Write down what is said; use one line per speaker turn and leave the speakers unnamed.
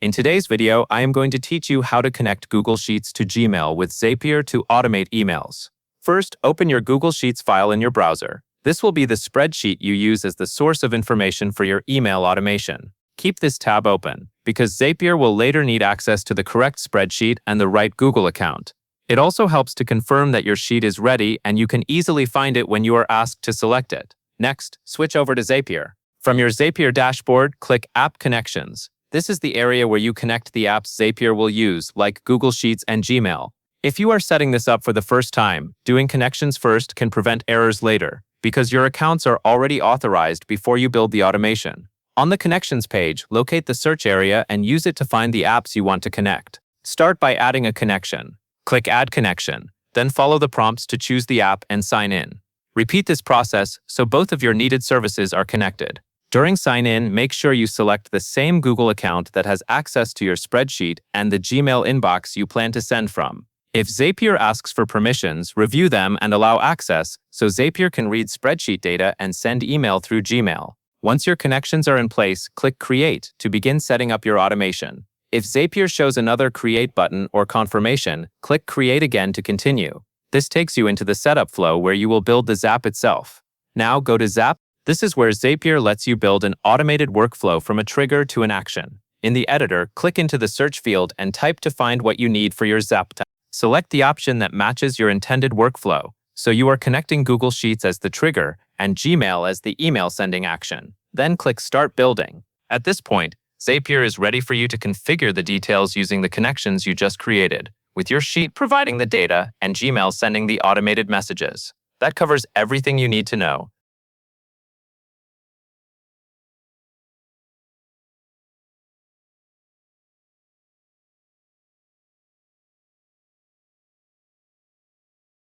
In today's video, I am going to teach you how to connect Google Sheets to Gmail with Zapier to automate emails. First, open your Google Sheets file in your browser. This will be the spreadsheet you use as the source of information for your email automation. Keep this tab open, because Zapier will later need access to the correct spreadsheet and the right Google account. It also helps to confirm that your sheet is ready and you can easily find it when you are asked to select it. Next, switch over to Zapier. From your Zapier dashboard, click App Connections. This is the area where you connect the apps Zapier will use, like Google Sheets and Gmail. If you are setting this up for the first time, doing connections first can prevent errors later, because your accounts are already authorized before you build the automation. On the Connections page, locate the search area and use it to find the apps you want to connect. Start by adding a connection. Click Add Connection, then follow the prompts to choose the app and sign in. Repeat this process so both of your needed services are connected. During sign-in, make sure you select the same Google account that has access to your spreadsheet and the Gmail inbox you plan to send from. If Zapier asks for permissions, review them and allow access so Zapier can read spreadsheet data and send email through Gmail. Once your connections are in place, click Create to begin setting up your automation. If Zapier shows another Create button or confirmation, click Create again to continue. This takes you into the setup flow where you will build the Zap itself. Now go to Zap. This is where Zapier lets you build an automated workflow from a trigger to an action. In the editor, click into the search field and type to find what you need for your Zap task. Select the option that matches your intended workflow, so you are connecting Google Sheets as the trigger and Gmail as the email sending action. Then click Start Building. At this point, Zapier is ready for you to configure the details using the connections you just created, with your sheet providing the data and Gmail sending the automated messages. That covers everything you need to know.